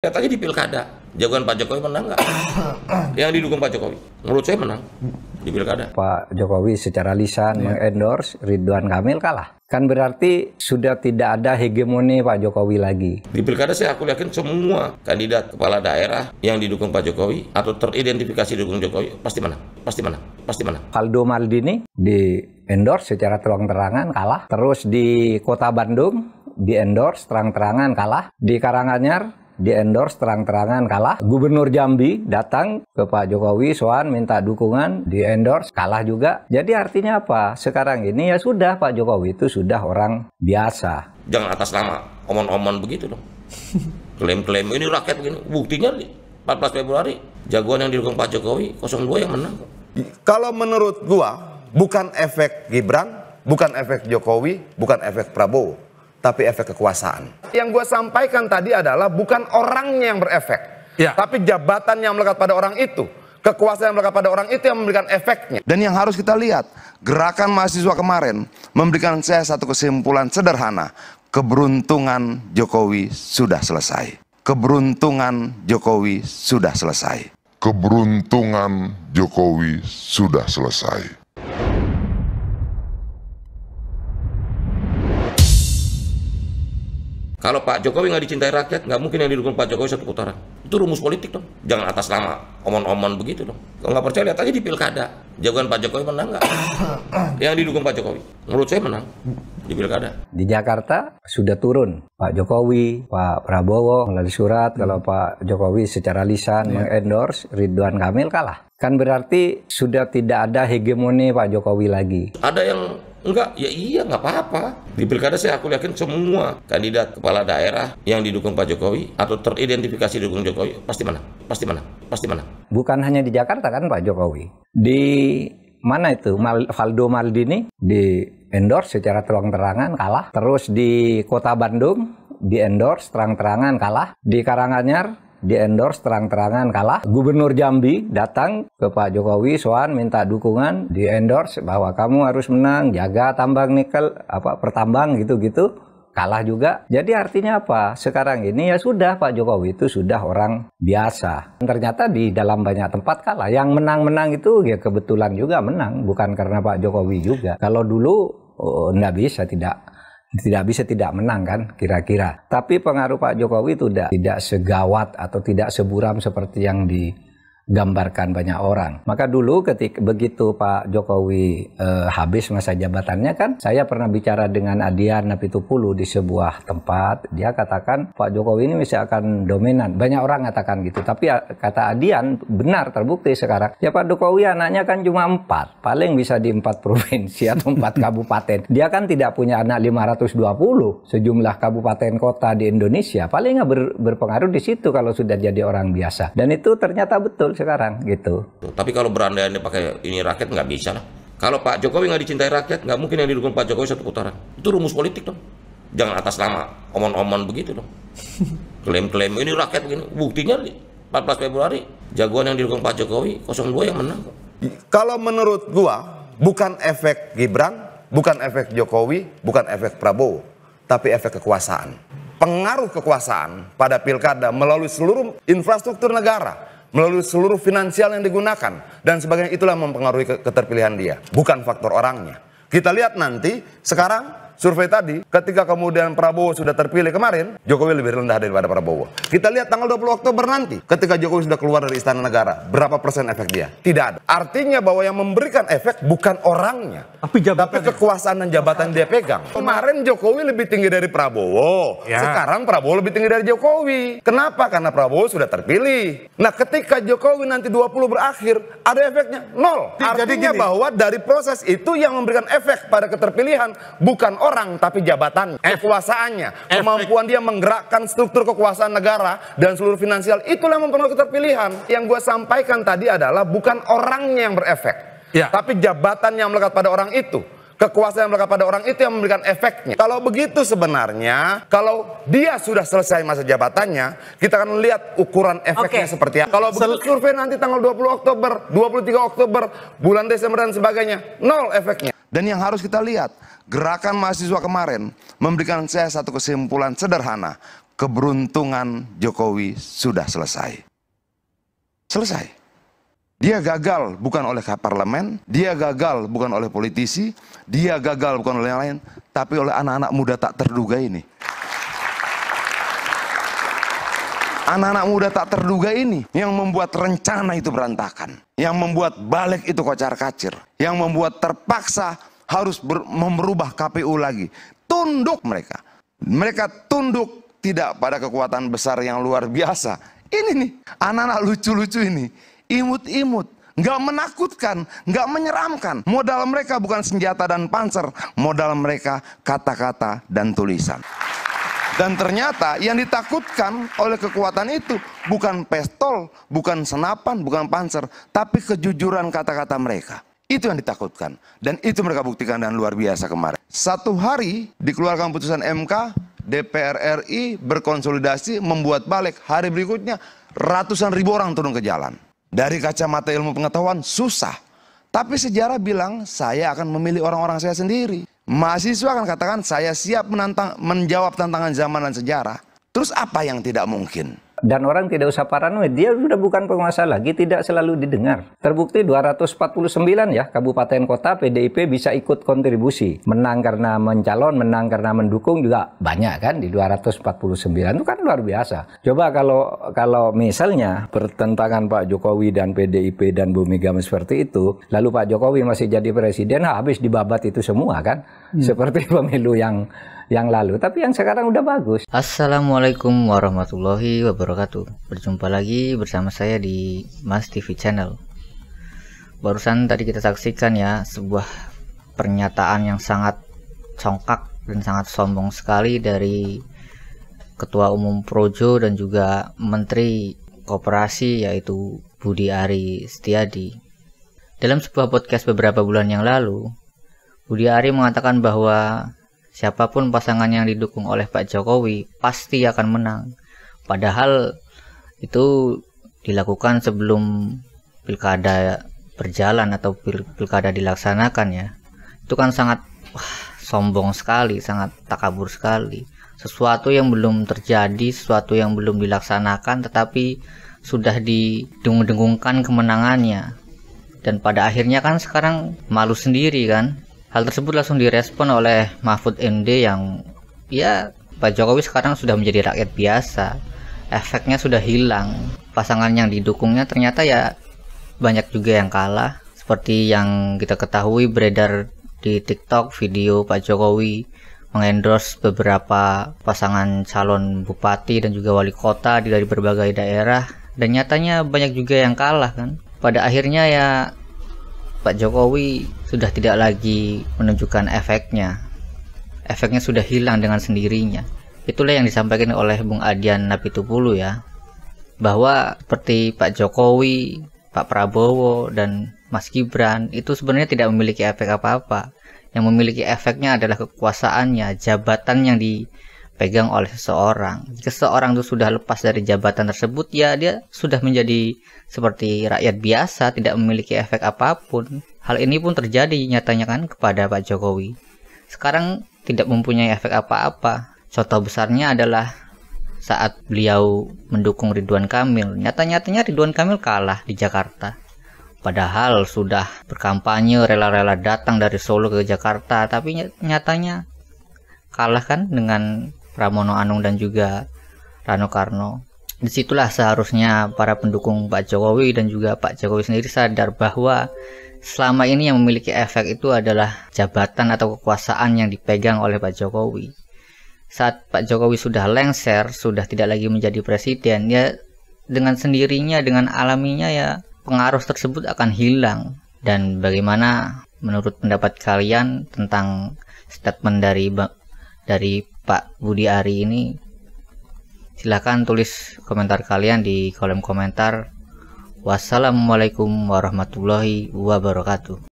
Lihat aja di pilkada, jagoan Pak Jokowi menang nggak? Yang didukung Pak Jokowi, menurut saya menang di pilkada. Pak Jokowi secara lisan mengendorse, Ridwan Kamil kalah. Kan berarti sudah tidak ada hegemoni Pak Jokowi lagi. Di pilkada aku yakin semua kandidat kepala daerah yang didukung Pak Jokowi atau teridentifikasi dukung Jokowi pasti menang, pasti menang, pasti menang. Valdo Maldini di endorse secara terang-terangan kalah. Terus di Kota Bandung di endorse terang-terangan kalah. Di Karanganyar di endorse terang-terangan kalah. Gubernur Jambi datang ke Pak Jokowi, soan minta dukungan, di endorse kalah juga. Jadi artinya apa? Sekarang ini ya sudah, Pak Jokowi itu sudah orang biasa. Jangan atas nama omon-omon begitu dong. Klaim-klaim ini rakyat begini. Buktinya 14 Februari jagoan yang didukung Pak Jokowi 02 yang menang. Kalau menurut gua bukan efek Gibran, bukan efek Jokowi, bukan efek Prabowo, tapi efek kekuasaan. Yang gue sampaikan tadi adalah bukan orangnya yang berefek, tapi jabatan yang melekat pada orang itu, kekuasaan yang melekat pada orang itu yang memberikan efeknya. Dan yang harus kita lihat, gerakan mahasiswa kemarin memberikan saya satu kesimpulan sederhana. Keberuntungan Jokowi sudah selesai. Keberuntungan Jokowi sudah selesai. Keberuntungan Jokowi sudah selesai. Kalau Pak Jokowi nggak dicintai rakyat, nggak mungkin yang didukung Pak Jokowi satu putaran. Itu rumus politik dong. Jangan atas nama omon-omon begitu dong. Kalau nggak percaya, lihat aja di pilkada. Jagoan Pak Jokowi menang nggak? Yang didukung Pak Jokowi, menurut saya menang di pilkada. Di Jakarta sudah turun Pak Jokowi, Pak Prabowo melalui surat. Kalau Pak Jokowi secara lisan mengendorse, Ridwan Kamil kalah. Kan berarti sudah tidak ada hegemoni Pak Jokowi lagi. Ada yang enggak, ya iya nggak apa-apa. Di pilkada aku yakin semua kandidat kepala daerah yang didukung Pak Jokowi atau teridentifikasi dukung Jokowi pasti menang, pasti menang, pasti menang. Bukan hanya di Jakarta kan Pak Jokowi. Di mana itu? Valdo Maldini di endorse secara terang-terangan kalah. Terus di Kota Bandung di endorse terang-terangan kalah. Di Karanganyar di endorse terang-terangan kalah. Gubernur Jambi datang ke Pak Jokowi, soan minta dukungan, di endorse bahwa kamu harus menang, jaga tambang nikel, pertambang gitu-gitu, kalah juga. Jadi artinya apa? Sekarang ini ya sudah, Pak Jokowi itu sudah orang biasa. Ternyata di dalam banyak tempat kalah. Yang menang-menang itu ya kebetulan juga menang, bukan karena Pak Jokowi juga. Kalau dulu nggak bisa tidak menang kan kira-kira. Tapi pengaruh Pak Jokowi itu tidak segawat atau tidak seburam seperti yang digambarkan banyak orang. Maka dulu begitu Pak Jokowi habis masa jabatannya kan, saya pernah bicara dengan Adian Apitupulu di sebuah tempat. Dia katakan Pak Jokowi ini bisa akan dominan. Banyak orang katakan gitu. Tapi kata Adian benar, terbukti sekarang. Ya Pak Jokowi anaknya kan cuma 4. Paling bisa di 4 provinsi atau 4 kabupaten. Dia kan tidak punya anak 520 sejumlah kabupaten kota di Indonesia. Paling nggak berpengaruh di situ kalau sudah jadi orang biasa. Dan itu ternyata betul sekarang gitu. Tapi kalau berandai-andai pakai ini rakyat nggak bisa lah. Kalau Pak Jokowi nggak dicintai rakyat, nggak mungkin yang didukung Pak Jokowi satu putaran. Itu rumus politik dong. Jangan atas nama omon-omon begitu dong. Klaim-klaim ini rakyat begini. Buktinya 14 Februari jagoan yang didukung Pak Jokowi 02 yang menang. Kalau menurut gua bukan efek Gibran, bukan efek Jokowi, bukan efek Prabowo, tapi efek kekuasaan. Pengaruh kekuasaan pada pilkada melalui seluruh infrastruktur negara, melalui seluruh finansial yang digunakan, dan sebagainya, itulah mempengaruhi keterpilihan dia, bukan faktor orangnya. Kita lihat nanti, sekarang survei tadi, ketika kemudian Prabowo sudah terpilih kemarin, Jokowi lebih rendah daripada Prabowo. Kita lihat tanggal 20 Oktober nanti, ketika Jokowi sudah keluar dari Istana Negara, berapa persen efek dia? Tidak ada. Artinya bahwa yang memberikan efek bukan orangnya, tapi kekuasaan dan jabatan dia pegang. Kemarin Jokowi lebih tinggi dari Prabowo, sekarang Prabowo lebih tinggi dari Jokowi. Kenapa? Karena Prabowo sudah terpilih. Nah, ketika Jokowi nanti 20 berakhir, ada efeknya? Nol. Artinya bahwa dari proses itu yang memberikan efek pada keterpilihan bukan orang, tapi jabatan, kekuasaannya, kemampuan dia menggerakkan struktur kekuasaan negara dan seluruh finansial, itulah yang mempengaruhi keterpilihan. Yang gue sampaikan tadi adalah bukan orangnya yang berefek, tapi jabatan yang melekat pada orang itu, kekuasaan yang melekat pada orang itu yang memberikan efeknya. Kalau begitu sebenarnya, kalau dia sudah selesai masa jabatannya, kita akan lihat ukuran efeknya seperti apa. Kalau begitu survei nanti tanggal 20 Oktober, 23 Oktober, bulan Desember dan sebagainya, nol efeknya. Dan yang harus kita lihat, gerakan mahasiswa kemarin memberikan saya satu kesimpulan sederhana. keberuntungan Jokowi sudah selesai. Selesai. Dia gagal bukan oleh parlemen, dia gagal bukan oleh politisi, dia gagal bukan oleh yang lain, tapi oleh anak-anak muda tak terduga ini. Anak-anak muda tak terduga ini yang membuat rencana itu berantakan, yang membuat balik itu kocar-kacir, yang membuat terpaksa harus merubah KPU lagi. Tunduk mereka. Mereka tunduk tidak pada kekuatan besar yang luar biasa. Ini nih, anak-anak lucu-lucu ini, imut-imut, nggak menakutkan, nggak menyeramkan. Modal mereka bukan senjata dan panser, modal mereka kata-kata dan tulisan. Dan ternyata yang ditakutkan oleh kekuatan itu bukan pistol, bukan senapan, bukan panser, tapi kejujuran kata-kata mereka. Itu yang ditakutkan. Dan itu mereka buktikan dan luar biasa kemarin. Satu hari dikeluarkan putusan MK, DPR RI berkonsolidasi membuat balik. Hari berikutnya ratusan ribu orang turun ke jalan. Dari kacamata ilmu pengetahuan susah. Tapi sejarah bilang saya akan memilih orang-orang saya sendiri. Mahasiswa akan katakan saya siap menjawab tantangan zaman dan sejarah. Terus apa yang tidak mungkin? Dan orang tidak usah paranoid, dia sudah bukan penguasa lagi, tidak selalu didengar. Terbukti 249 ya, kabupaten kota PDIP bisa ikut kontribusi. Menang karena mencalon, menang karena mendukung juga banyak kan di 249, itu kan luar biasa. Coba kalau misalnya pertentangan Pak Jokowi dan PDIP dan Bu Mega seperti itu, lalu Pak Jokowi masih jadi presiden, habis dibabat itu semua kan. Seperti pemilu yang lalu, tapi yang sekarang udah bagus. Assalamualaikum warahmatullahi wabarakatuh. Berjumpa lagi bersama saya di Mas TV Channel. Barusan tadi kita saksikan ya sebuah pernyataan yang sangat congkak dan sangat sombong sekali dari Ketua Umum Projo dan juga Menteri Koperasi yaitu Budi Ari Setiadi. Dalam sebuah podcast beberapa bulan yang lalu, Budi Ari mengatakan bahwa siapapun pasangan yang didukung oleh Pak Jokowi pasti akan menang. Padahal itu dilakukan sebelum pilkada berjalan atau pilkada dilaksanakan ya. Itu kan sangat sombong sekali, sangat takabur sekali. Sesuatu yang belum terjadi, sesuatu yang belum dilaksanakan tetapi sudah didengung-dengungkan kemenangannya. Dan pada akhirnya kan sekarang malu sendiri kan. Hal tersebut langsung direspon oleh Mahfud MD yang ya Pak Jokowi sekarang sudah menjadi rakyat biasa. Efeknya sudah hilang. Pasangan yang didukungnya ternyata ya banyak juga yang kalah. Seperti yang kita ketahui beredar di TikTok video Pak Jokowi mengendorse beberapa pasangan calon bupati dan juga wali kota dari berbagai daerah. Dan nyatanya banyak juga yang kalah kan. Pada akhirnya ya Pak Jokowi sudah tidak lagi menunjukkan efeknya. Efeknya sudah hilang dengan sendirinya. Itulah yang disampaikan oleh Bung Adian Napitupulu ya. Bahwa seperti Pak Jokowi, Pak Prabowo, dan Mas Gibran itu sebenarnya tidak memiliki efek apa-apa. Yang memiliki efeknya adalah kekuasaannya, jabatan yang dipegang oleh seseorang. Jika seseorang itu sudah lepas dari jabatan tersebut, ya dia sudah menjadi seperti rakyat biasa, tidak memiliki efek apapun. Hal ini pun terjadi nyatanya kan kepada Pak Jokowi. Sekarang tidak mempunyai efek apa-apa. Contoh besarnya adalah saat beliau mendukung Ridwan Kamil. Nyata-nyatanya Ridwan Kamil kalah di Jakarta. Padahal sudah berkampanye, rela-rela datang dari Solo ke Jakarta, tapi nyatanya kalah kan dengan Pramono Anung dan juga Rano Karno. Disitulah seharusnya para pendukung Pak Jokowi dan juga Pak Jokowi sendiri sadar bahwa selama ini yang memiliki efek itu adalah jabatan atau kekuasaan yang dipegang oleh Pak Jokowi. Saat Pak Jokowi sudah lengser, sudah tidak lagi menjadi presiden, ya dengan sendirinya, dengan alaminya ya pengaruh tersebut akan hilang. Dan bagaimana menurut pendapat kalian tentang statement dari Pak Budi Ari ini? Silahkan tulis komentar kalian di kolom komentar. Wassalamualaikum warahmatullahi wabarakatuh.